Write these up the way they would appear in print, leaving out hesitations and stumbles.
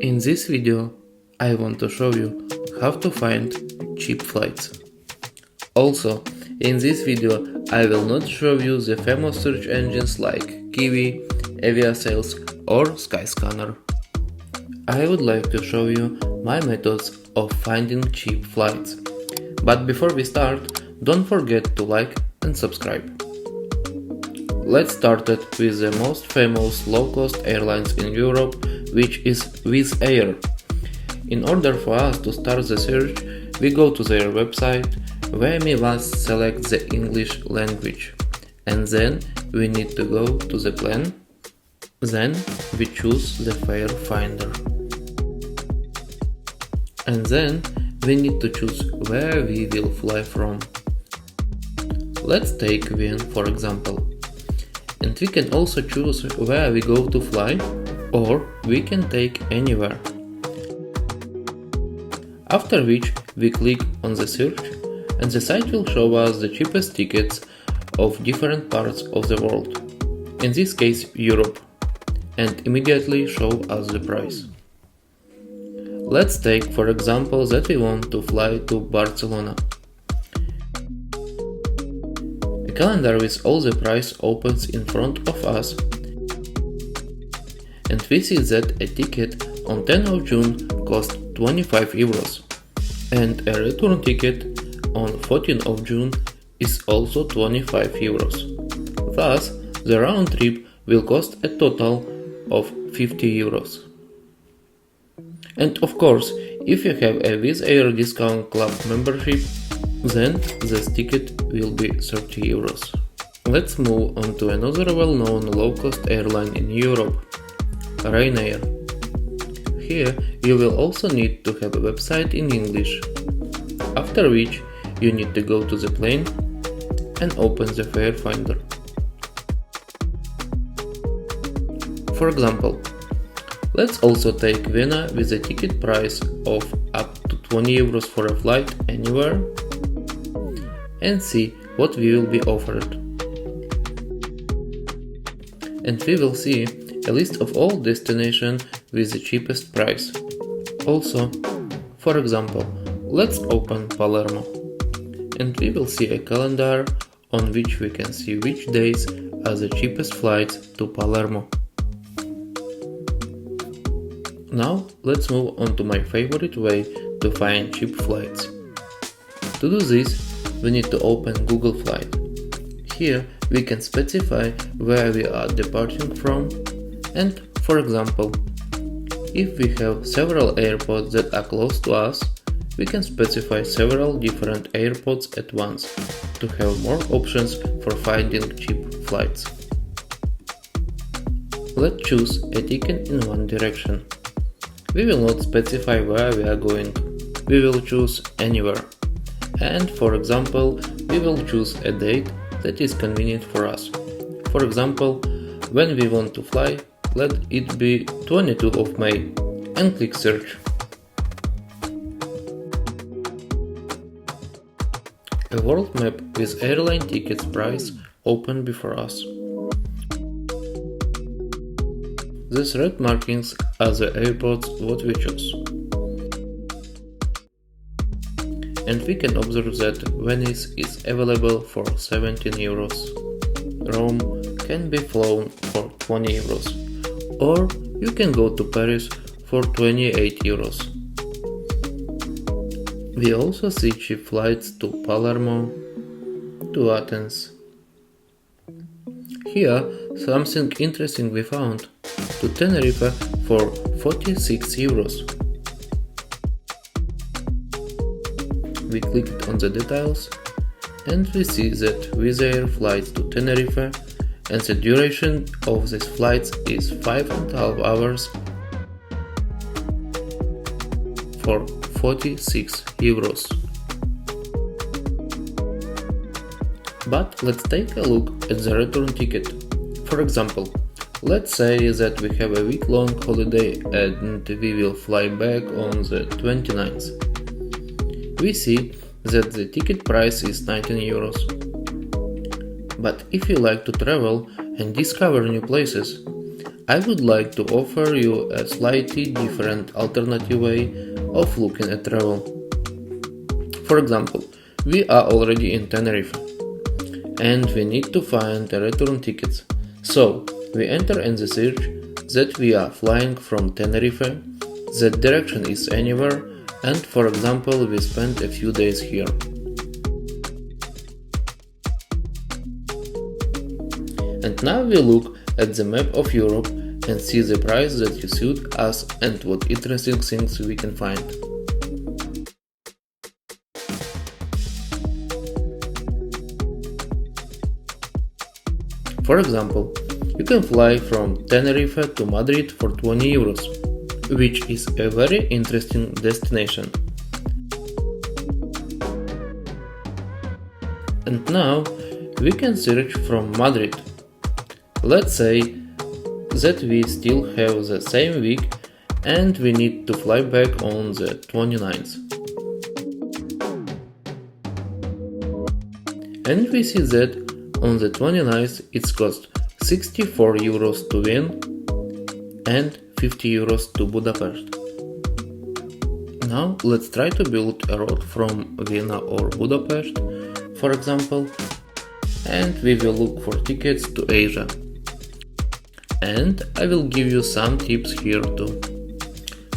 In this video, I want to show you how to find cheap flights. Also, in this video, I will not show you the famous search engines like Kiwi, Aviasales or Skyscanner. I would like to show you my methods of finding cheap flights. But before we start, don't forget to like and subscribe. Let's start it with the most famous low-cost airlines in Europe, which is Wizz Air. In order for us to start the search, we go to their website, where we must select the English language, and then we need to go to the plan. Then we choose the fare finder. And then we need to choose where we will fly from. Let's take Wien for example. And we can also choose where we go to fly, or we can take anywhere. After which we click on the search, and the site will show us the cheapest tickets of different parts of the world, in this case Europe, and immediately show us the price. Let's take for example that we want to fly to Barcelona. A calendar with all the price opens in front of us, and we see that a ticket on 10th of June cost 25 euros, and a return ticket on 14th of June is also 25 euros. Thus, the round trip will cost a total of 50 euros. And of course, if you have a Wizz Air Discount Club membership, then this ticket will be 30 euros. Let's move on to another well-known low-cost airline in Europe, Ryanair. Here you will also need to have a website in English, after which you need to go to the plane and open the fare finder. For example, let's also take Vienna with a ticket price of up to 20 euros for a flight anywhere, and see what we will be offered. And we will see a list of all destinations with the cheapest price. Also, for example, let's open Palermo, and we will see a calendar on which we can see which days are the cheapest flights to Palermo. Now let's move on to my favorite way to find cheap flights. To do this, we need to open Google Flight. Here we can specify where we are departing from, and for example, if we have several airports that are close to us, we can specify several different airports at once to have more options for finding cheap flights. Let's choose a ticket in one direction. We will not specify where we are going. We will choose anywhere. And for example, we will choose a date that is convenient for us. For example, when we want to fly, let it be 22 of May, and click search. A world map with airline tickets price opened before us. These red markings are the airports what we choose. And we can observe that Venice is available for 17 euros. Rome can be flown for 20 euros. Or you can go to Paris for 28 euros. We also see cheap flights to Palermo, to Athens. Here, something interesting we found, to Tenerife for 46 euros. We clicked on the details, and we see that Wizz Air flights to Tenerife, and the duration of these flights is 5.5 hours for 46 euros. But let's take a look at the return ticket. For example, let's say that we have a week-long holiday and we will fly back on the 29th. We see that the ticket price is 19 euros. But if you like to travel and discover new places, I would like to offer you a slightly different alternative way of looking at travel. For example, we are already in Tenerife and we need to find a return tickets. So we enter in the search that we are flying from Tenerife, that direction is anywhere, and for example we spend a few days here. And now we look at the map of Europe and see the price that you suit us and what interesting things we can find. For example, you can fly from Tenerife to Madrid for 20 euros, which is a very interesting destination. And now we can search from Madrid. Let's say that we still have the same week and we need to fly back on the 29th. And we see that on the 29th it costs 64 euros to Vienna and 50 euros to Budapest. Now let's try to build a route from Vienna or Budapest, for example, and we will look for tickets to Asia. And I will give you some tips here too.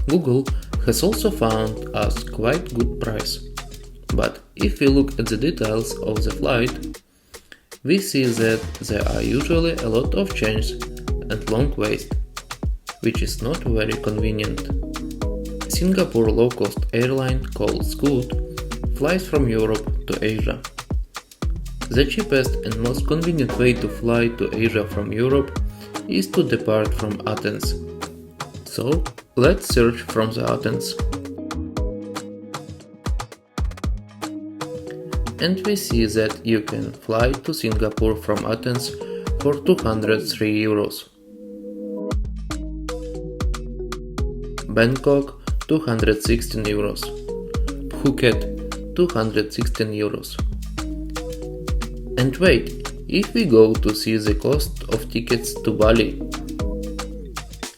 Google has also found us quite good price, but if we look at the details of the flight, we see that there are usually a lot of change and long waits, which is not very convenient. Singapore low-cost airline called Scoot flies from Europe to Asia. The cheapest and most convenient way to fly to Asia from Europe is to depart from Athens. So let's search from the Athens. And we see that you can fly to Singapore from Athens for 203 euros. Bangkok 216 euros. Phuket 216 euros. And wait, if we go to see the cost of tickets to Bali,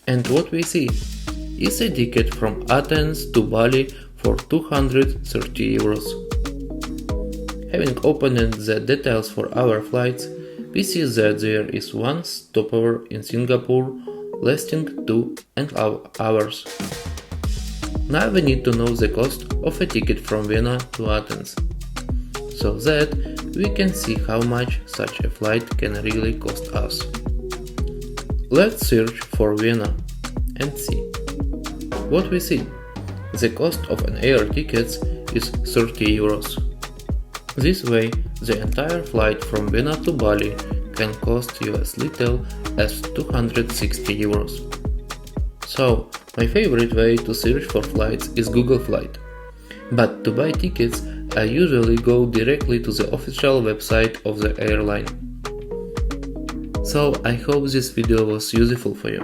and what we see is a ticket from Athens to Bali for 230 euros. Having opened the details for our flights, we see that there is one stopover in Singapore lasting 2.5 hours. Now we need to know the cost of a ticket from Vienna to Athens, so that we can see how much such a flight can really cost us. Let's search for Vienna and see. What we see? The cost of an air ticket is 30 euros. This way, the entire flight from Vienna to Bali can cost you as little as 260 euros. So, my favorite way to search for flights is Google Flight. But to buy tickets, I usually go directly to the official website of the airline. So, I hope this video was useful for you.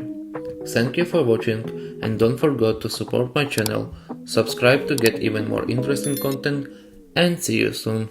Thank you for watching and don't forget to support my channel, subscribe to get even more interesting content, and see you soon.